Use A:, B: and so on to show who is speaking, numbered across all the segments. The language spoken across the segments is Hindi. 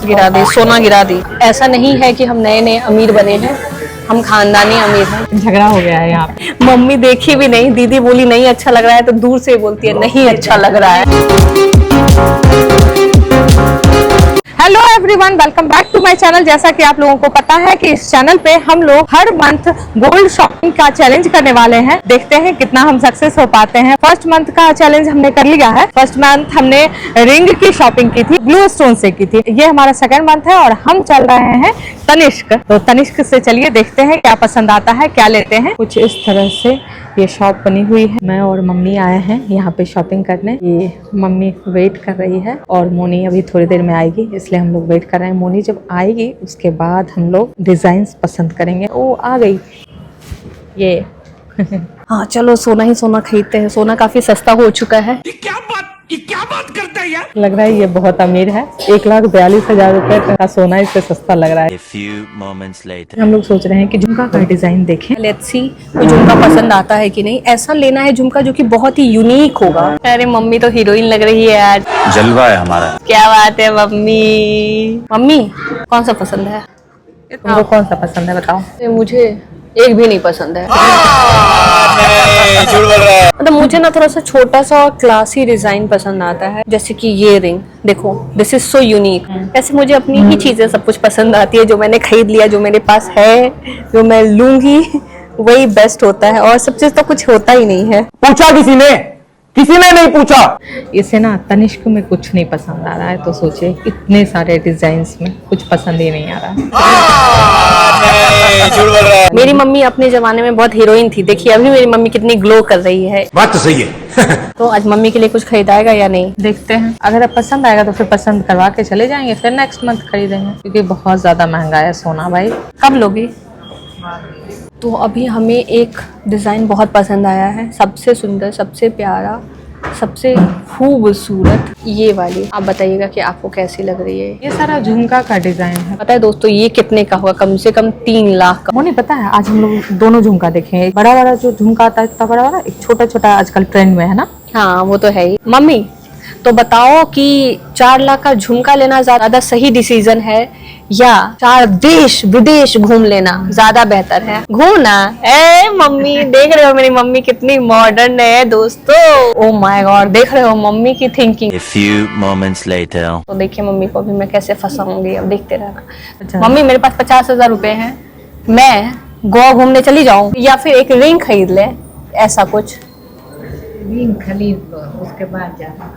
A: गिरा दी, सोना गिरा दी। ऐसा नहीं है कि हम नए नए अमीर बने हैं, हम खानदानी अमीर हैं।
B: झगड़ा हो गया है यहाँ पे।
A: मम्मी देखी भी नहीं, दीदी बोली नहीं अच्छा लग रहा है तो दूर से बोलती है नहीं अच्छा लग रहा है।
B: Hello everyone, welcome back to my channel. जैसा कि आप लोगों को पता है कि इस चैनल पे हम लोग हर मंथ गोल्ड शॉपिंग का चैलेंज करने वाले हैं। देखते हैं कितना हम सक्सेस हो पाते हैं। फर्स्ट मंथ का चैलेंज हमने कर लिया है। फर्स्ट मंथ हमने रिंग की शॉपिंग की थी, ब्लू स्टोन से की थी। ये हमारा सेकंड मंथ है और हम चल रहे हैं तनिष्क। तो तनिष्क से चलिए देखते हैं क्या पसंद आता है, क्या लेते हैं। कुछ इस तरह से ये शॉप बनी हुई है। मैं और मम्मी आए हैं यहाँ पे शॉपिंग करने। ये मम्मी वेट कर रही है और मोनी अभी थोड़ी देर में आएगी, इसलिए हम लोग वेट कर रहे हैं। मोनी जब आएगी उसके बाद हम लोग डिजाइन्स पसंद करेंगे। ओ आ गई ये।
A: हाँ चलो सोना ही सोना खरीदते हैं। सोना काफी सस्ता हो चुका है।
C: ये क्या बात करता है यार?
B: लग रहा है ये बहुत अमीर है। 1,42,000 रुपए का सोना इससे सस्ता लग रहा है।
D: A few moments later.
B: हम लोग सोच रहे हैं कि झुमका का डिजाइन देखें।
A: लेट्स सी कोई झुमका पसंद आता है कि नहीं। ऐसा लेना है झुमका जो कि बहुत ही यूनिक होगा। अरे मम्मी तो हीरोइन लग रही है यार।
D: जलवा है हमारा।
A: क्या बात है मम्मी। मम्मी कौन सा पसंद है?
B: तुमको कौन सा पसंद है बताओ।
A: मुझे एक भी नहीं पसंद है। मतलब मुझे ना थोड़ा सा छोटा सा और क्लासी डिजाइन पसंद आता है। जैसे कि ये रिंग देखो, दिस इज सो यूनिक। ऐसे मुझे अपनी ही चीजें सब कुछ पसंद आती है। जो मैंने खरीद लिया, जो मेरे पास है, जो मैं लूंगी वही बेस्ट होता है। और सब चीज तो कुछ होता ही नहीं है।
C: पूछा किसी ने नहीं पूछा।
B: इसे ना तनिष्क में कुछ नहीं पसंद आ रहा है, तो सोचे इतने सारे डिजाइन्स में कुछ पसंद ही नहीं आ रहा है।
A: मेरी मम्मी अपने जमाने में बहुत हीरोइन थी। देखिए अभी मेरी मम्मी कितनी ग्लो कर रही है।
C: बात तो सही है।
A: तो आज मम्मी के लिए कुछ खरीदाएगा या नहीं
B: देखते हैं। अगर अब पसंद आएगा तो फिर पसंद करवा के चले जाएंगे, फिर नेक्स्ट मंथ खरीदेंगे, क्योंकि बहुत ज्यादा महंगा है सोना भाई।
A: कब लोगी? तो अभी हमें एक डिज़ाइन बहुत पसंद आया है। सबसे सुंदर, सबसे प्यारा, सबसे खूबसूरत ये वाली। आप बताइएगा कि आपको कैसी लग रही है।
B: ये सारा झुमका का डिजाइन है।
A: पता है दोस्तों ये कितने का होगा? कम से कम 3 लाख का।
B: मुझे पता है आज हम लोग दोनों झुमका देखें। एक बड़ा बड़ा जो झुमका आता है इतना बड़ा बड़ा, एक छोटा छोटा आजकल ट्रेंड में है ना।
A: हाँ वो तो है ही। मम्मी तो बताओ कि 4 लाख का झुमका लेना ज्यादा सही डिसीजन है या 4 देश विदेश घूम लेना ज्यादा बेहतर है? घूमना। ए मम्मी देख रहे हो मेरी मम्मी कितनी मॉडर्न है दोस्तों। ओ माय गॉड, देख रहे हो मम्मी की thinking.
D: A few moments later.
A: तो देखिए मम्मी को अभी मैं कैसे फंसाऊंगी, अब देखते रहना।
B: अच्छा।
A: मम्मी मेरे पास 50,000 रुपए हैं, मैं गोवा घूमने चली जाऊं या फिर एक रिंग खरीद ले, ऐसा कुछ?
E: रिंग खरीद लो उसके बाद जाना।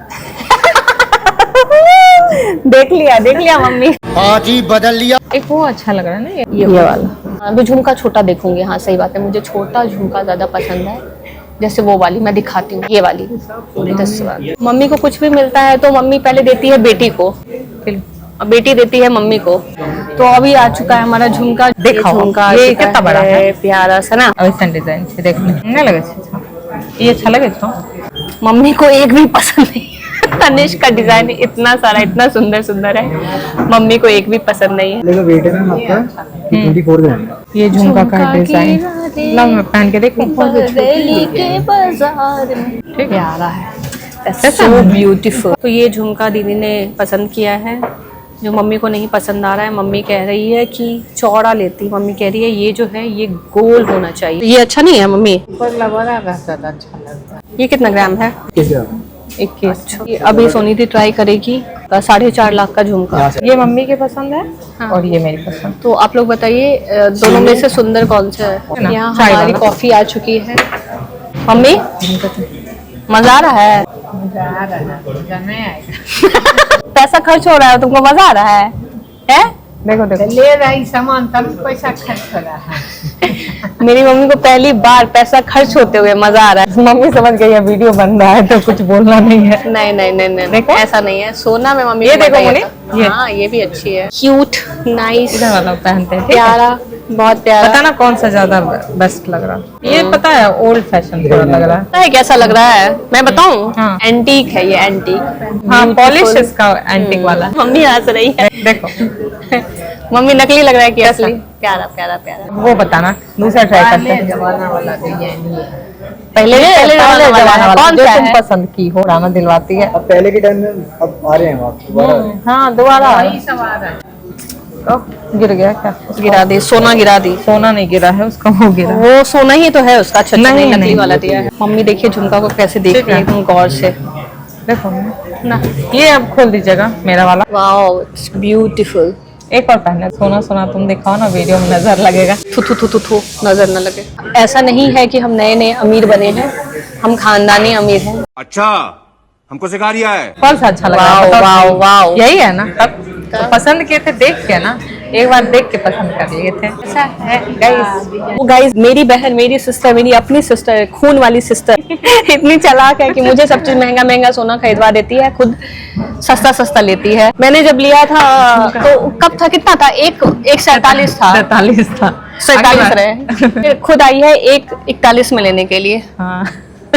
A: देख लिया मम्मी।
C: आज ही बदल लिया।
B: एक वो अच्छा लग रहा है ना
A: ये वाला। अभी झुमका छोटा देखूंगी। हाँ सही बात है, मुझे छोटा झुमका ज्यादा पसंद है। जैसे वो वाली मैं दिखाती हूँ, ये वाली 10,000। मम्मी को कुछ भी मिलता है तो मम्मी पहले देती है बेटी को, और बेटी देती है मम्मी को। तो अभी आ चुका है हमारा झुमका।
B: देखो,
A: झुमका
B: ये कितना बड़ा है,
A: प्यारा सा ना।
B: वैसा डिजाइन से देखने नहीं लगे। ये अच्छा लगे तो
A: मम्मी को एक भी पसंद नहीं। तनिष्क का डिजाइन इतना सारा, इतना सुंदर सुंदर है, मम्मी को एक भी पसंद नहीं है।
F: वेट है मैम आपका 24 ग्राम।
B: ये झुमका का डिजाइन ला मैं पहन के देखूं।
A: बरेली के बाजार में प्यारा है, सो ब्यूटीफुल। तो ये झुमका दीदी ने पसंद किया है, जो मम्मी को नहीं पसंद आ रहा है। मम्मी कह रही है कि चौड़ा लेती। मम्मी कह रही है ये जो है ये गोल होना चाहिए। ये अच्छा नहीं है मम्मी?
E: ऊपर लगा रहता था, अच्छा लगता है।
A: ये कितना ग्राम है?
B: 21।
A: ये अभी सोनी दी ट्राई करेगी। 4.5 लाख का झुमका।
B: ये मम्मी के पसंद है।
A: हाँ।
B: और ये मेरी पसंद।
A: तो आप लोग बताइए दोनों में से सुंदर कौन सा है?
B: ना,
A: यहाँ
B: चाय
A: हमारी
B: वाला।
A: कॉफी आ चुकी है। मम्मी मजा आ रहा है?
E: मजा आ रहा है, मजा नहीं आएगा।
A: पैसा खर्च हो रहा है, तुमको मजा आ रहा है?
B: देखो देखो
E: ले रही सामान तब पैसा खर्च हो रहा है।
A: मेरी मम्मी को पहली बार पैसा खर्च होते हुए मजा आ रहा है।
B: मम्मी समझ गई है वीडियो बन रहा है तो कुछ बोलना नहीं है।
A: नहीं नहीं नहीं नहीं
B: देखो।
A: ऐसा नहीं है। सोना में मम्मी
B: ये
A: को मजा
B: देखो
A: ही
B: मोनी,
A: आता।
B: ये।
A: हाँ ये भी अच्छी है, क्यूट नाइस
B: इधर वाला पहनते हैं, ठीक है?
A: प्यारा, बहुत प्यारा।
B: पता ना कौन सा ज्यादा बेस्ट लग रहा। ये पता है ओल्ड फैशन थोड़ा लग रहा है।
A: पता है कैसा लग रहा है? मैं बताऊं?
B: हाँ।
A: एंटीक है ये, एंटीक।
B: हाँ पॉलिश इसका एंटीक वाला।
A: मम्मी हंस रही है।
B: देखो
A: मम्मी नकली लग रहा है कि असली? प्यारा प्यारा प्यारा।
B: वो बताना, दूसरा ट्राई करते हैं।
E: जमाना वाला डिजाइन ये
A: पहले
B: पहले जमाना वाला
A: कौन
B: जो
A: सा
B: तुम
A: है?
B: पसंद की हो राना दिलवाती है।
F: अब पहले के टाइम में अब आ रहे हैं आप दोबारा।
B: हाँ दोबारा
E: वही सवार है।
B: ओह, गिर गया क्या?
A: गिरा दी, सोना गिरा दी।
B: सोना नहीं गिरा है उसका, वो गिरा।
A: वो सोना ही तो है उसका। अच्छा
B: नहीं,
A: नहीं, नकली
B: नहीं,
A: वाला दिया है। मम्मी देखिए झुमका को कैसे देख रही है एकदम गौर से।
B: देखो ना, ये अब खोल दीजिएगा मेरा वाला।
A: Wow, it's beautiful.
B: एक और पहने, सोना सोना तुम दिखाओ ना, वीडियो में नजर लगेगा।
A: थू थू थू थू थू, नजर न लगे। ऐसा नहीं है कि हम नए नए अमीर बने हैं, हम खानदानी अमीर हैं।
C: अच्छा, हमको सिखा रिया है।
B: कौन सा अच्छा लगा?
A: वाओ,
B: बताओ।
A: Wow, wow.
B: यही है ना? तब तो पसंद किए थे देख के ना, एक बार देख के पसंद कर लिए थे। ऐसा है गाइस।
A: वो गाइस, मेरी बहन, मेरी सिस्टर, मेरी अपनी सिस्टर, खून वाली सिस्टर इतनी चालाक है कि मुझे सब चीज महंगा महंगा सोना खरीदवा देती है, खुद सस्ता सस्ता लेती है। मैंने जब लिया था तो कब था, कितना था? एक 47 था।
B: 47 था।
A: 47 रहे। फिर खुद आई है एक 41 में लेने के लिए।
B: हाँ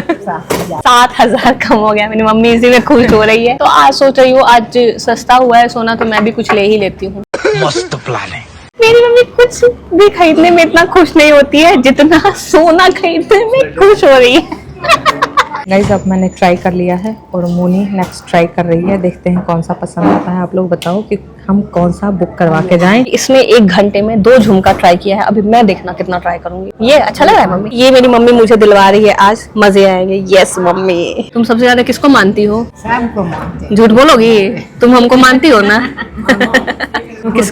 A: 7,000 कम हो गया। मेरी मम्मी इसी में खुश हो रही है। तो आज सोच रही हूँ, आज सस्ता हुआ है सोना तो मैं भी कुछ ले ही लेती हूँ।
C: मस्त प्लान है।
A: मेरी मम्मी कुछ भी खरीदने में इतना खुश नहीं होती है जितना सोना खरीदने में खुश हो रही है।
B: गाइस अब मैंने ट्राई कर लिया है और मोनी नेक्स्ट ट्राई कर रही है। देखते हैं कौन सा पसंद आता है। आप लोग बताओ कि हम कौन सा बुक करवा के जाएं।
A: इसने 1 घंटे में 2 झुमका ट्राई किया है। अभी मैं देखना कितना ट्राई करूंगी। ये अच्छा लग रहा है मम्मी। ये मेरी मम्मी मुझे दिलवा रही है, आज मजे आएंगे। Yes mummy. तुम सबसे ज्यादा किसको मानती हो?
E: शाम को मानते
A: झूठ बोलोगी? तुम हमको मानती हो ना?
E: हैं।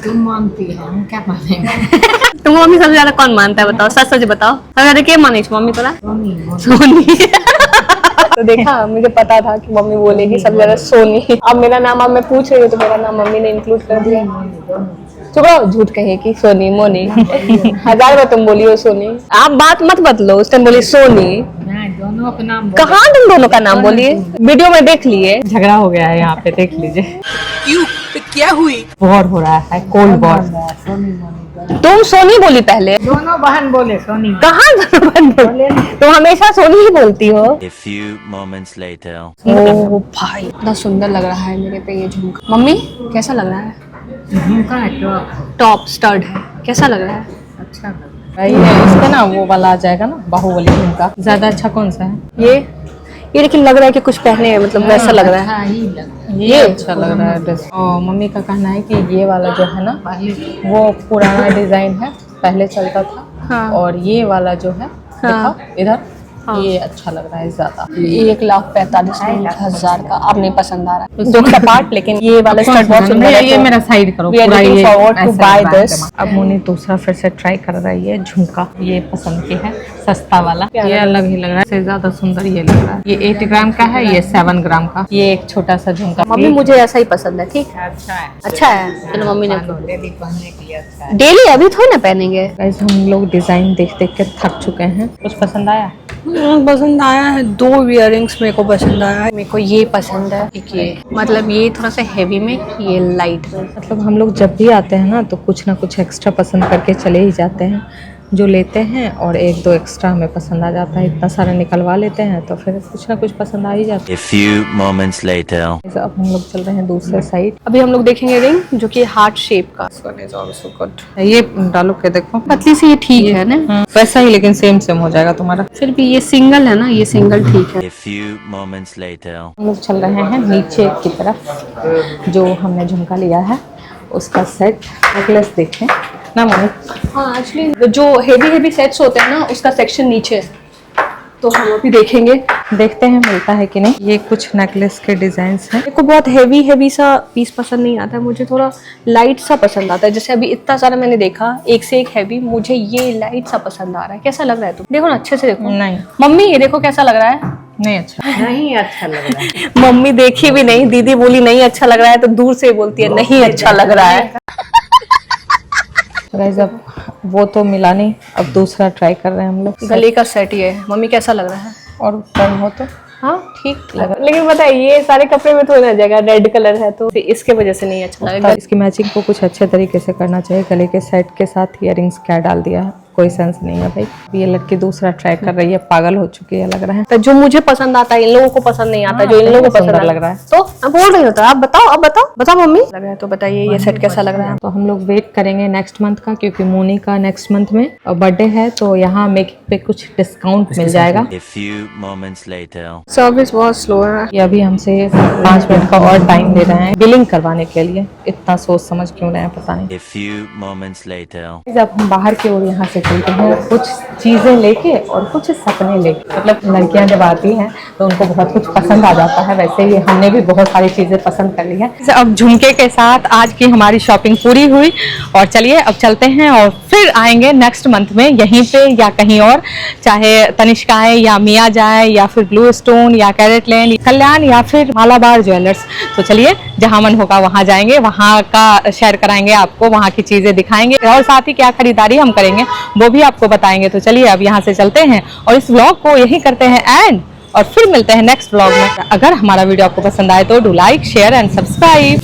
E: तुम मानती है, हम क्या मानेंगे?
A: तुम मम्मी सबसे ज्यादा कौन मानता है बताओ, सच सच बताओ। अगर के मानी मम्मी तोरा? सोनी। तो देखा, मुझे पता था कि मम्मी बोलेगी सबसे ज्यादा सोनी। अब मेरा नाम अब मैं पूछ रही हूँ तो मेरा नाम मम्मी ने इंक्लूड कर दिया। चुप रहो, झूठ कहेगी सोनी मोनी। 1000 बार तुम बोली हो सोनी। आप बात मत बदलो, उस टाइम बोली सोनी।
E: नहीं, दोनों का नाम बोलो।
A: कहाँ तुम दोनों का नाम बोलिए? वीडियो में देख लिए।
B: झगड़ा हो गया है यहाँ पे, देख लीजिए।
C: क्यों? क्या हुई?
B: वॉर हो रहा है, कोल्ड वॉर।
E: सोनी मोनी बोलो।
A: तुम सोनी बोली पहले।
E: दोनों बहन बोले सोनी।
A: कहाँ दोनों बहन बोले? तुम हमेशा सोनी ही बोलती हो।
D: A few moments later.
A: ओ भाई, इतना सुंदर लग रहा है मेरे पे ये झुमका। मम्मी कैसा लग रहा है?
E: झुमका है तो
A: टॉप स्टड है, कैसा लग रहा है?
E: अच्छा लगा।
B: भाई इसका ना वो वाला आ जाएगा ना, बाहुबली झुमका। ज्यादा अच्छा कौन सा है?
A: ये लेकिन लग रहा है कि कुछ पहने हैं, मतलब वैसा लग रहा है।
E: अच्छा ही लगा।
B: ये अच्छा लग रहा है ड्रेस। और मम्मी का कहना है कि ये वाला जो है ना,
E: पहले
B: वो पुराना डिजाइन है, पहले चलता था।
A: हाँ।
B: और ये वाला जो है,
A: हाँ।
B: दिखाओ इधर, ये अच्छा लग रहा है ज्यादा।
A: 1,45,000 का अब नहीं पसंद आ रहा है। जो पार्ट, लेकिन ये वाला स्टड बहुत सुंदर है।
B: ये मेरा साइड करो।
A: We are
B: पूरा
A: looking
B: ये
A: forward to
B: ऐसे
A: buy
B: लगा
A: this.
B: के। अब मोनी दूसरा फिर से ट्राई कर रही है झुमका। ये पसंद की है, सस्ता वाला। ये अलग ही लग रहा है, इससे ज्यादा सुंदर ये लग रहा है। ये 8 ग्राम का है, ये 7 ग्राम का। ये एक छोटा सा झुमका।
A: मम्मी मुझे ऐसा ही पसंद है। ठीक है,
E: अच्छा है।
A: अच्छा है। चलो मम्मी ने
E: डेली पहनने के लिए अच्छा है।
A: डेली अभी थोड़ी ना पहनेंगे।
B: गाइस हम लोग डिजाइन देख देख के थक चुके हैं। कुछ पसंद आया?
A: पसंद आया है। 2 इयररिंग्स मेरे को पसंद आया है। मेरे को ये पसंद है, एक ये, मतलब ये थोड़ा सा हेवी में, ये लाइट में।
B: मतलब हम लोग जब भी आते हैं ना तो कुछ ना कुछ एक्स्ट्रा पसंद करके चले ही जाते हैं। जो लेते हैं और 1-2 एक्स्ट्रा हमें पसंद आ जाता है। इतना सारा निकलवा लेते हैं तो फिर कुछ ना कुछ पसंद आ ही जाता
D: A few moments later.
B: है। अब हम लोग चल रहे हैं दूसरे साइड।
A: अभी हम लोग देखेंगे रिंग जो कि हार्ट शेप का।
B: ये डालो के देखो।
A: पतली सी ये ठीक है ना?
B: वैसा ही लेकिन सेम सेम हो जाएगा तुम्हारा।
A: फिर भी ये सिंगल है ना, ये सिंगल ठीक है।
D: A few moments later.
B: हम लोग चल रहे हैं नीचे की तरफ। जो हमने झुमका लिया है उसका सेट नेकलेस देखें ना मम्मी।
A: हाँ, एक्चुअली जो हेवी सेट्स होते हैं ना, उसका सेक्शन नीचे है, तो हम अभी देखेंगे।
B: देखते हैं मिलता है कि नहीं। ये कुछ नेकलेस के डिजाइन्स हैं।
A: मेरे को बहुत हेवी सा पीस पसंद नहीं आता है, मुझे थोड़ा लाइट सा पसंद आता है। जैसे अभी इतना सारा मैंने देखा, एक से एक हैवी, मुझे ये लाइट सा पसंद आ रहा है। कैसा लग रहा है तुम? देखो ना अच्छे से देखो।
B: नहीं
A: मम्मी ये देखो कैसा लग रहा है।
B: नहीं अच्छा।
E: नहीं अच्छा लग रहा है।
A: मम्मी देखी भी नहीं, दीदी बोली नहीं अच्छा लग रहा है तो दूर से बोलती है नहीं अच्छा लग रहा है।
B: गाइस अब वो तो मिला नहीं, अब दूसरा ट्राई कर रहे हैं हम लोग।
A: गले का सेट ये है। मम्मी कैसा लग रहा है?
B: और कम हो तो
A: हाँ ठीक लग रहा है, लेकिन पता है ये सारे कपड़े में थोड़ी ना जाएगा, रेड कलर है तो इसके वजह से नहीं अच्छा लगेगा।
B: इसकी मैचिंग को कुछ अच्छे तरीके से करना चाहिए। गले के सेट के साथ इयररिंग्स क्या डाल दिया है, कोई सेंस नहीं है भाई। ये लड़की दूसरा ट्राई कर रही है, पागल हो चुकी है लग रहा है।
A: तो जो मुझे पसंद आता है इन लोगों को पसंद नहीं आता, जो इन लोगों को पसंद
B: सुंदर लग रहा है।
A: तो मैं बोल रही हूँ, तो आप बताओ, अब बताओ मम्मी लग रहा है तो बताइए ये सेट कैसा लग रहा है।
B: तो हम लोग वेट करेंगे नेक्स्ट मंथ का, क्योंकि मोनी का नेक्स्ट मंथ में बर्थडे है, तो यहाँ मेकअप पे कुछ डिस्काउंट मिल जाएगा।
D: A few moments later.
A: Service बहुत स्लो है।
B: ये अभी हमसे 5 मिनट का और टाइम दे रहे हैं बिलिंग करवाने के लिए। इतना सोच समझ क्यों रहे हैं पता नहीं।
D: A few moments later.
B: जब हम बाहर की ओर यहाँ से चलते हैं कुछ चीजें लेके और कुछ सपने लेके, मतलब लड़कियां जब आती हैं तो उनको बहुत कुछ पसंद आ जाता है। वैसे ही हमने भी बहुत सारी चीजें पसंद कर ली है। अब झुमके के साथ आज की हमारी शॉपिंग पूरी हुई, और चलिए अब चलते हैं और फिर आएंगे नेक्स्ट मंथ में यहीं पे या कहीं और, चाहे तनिष्का आए या मिया जाए या फिर ब्लू स्टोन या कैरेट लेन, कल्याण या फिर मालाबार ज्वेलर्स। तो चलिए जहां मन होगा वहां जाएंगे, वहां का शेयर कराएंगे आपको, वहां की चीजें दिखाएंगे और साथ ही क्या खरीदारी हम करेंगे वो भी आपको बताएंगे। तो चलिए अब यहाँ से चलते हैं और इस व्लॉग को यही करते हैं एंड, और फिर मिलते हैं नेक्स्ट व्लॉग में। अगर हमारा वीडियो आपको पसंद आए तो do like, share and subscribe.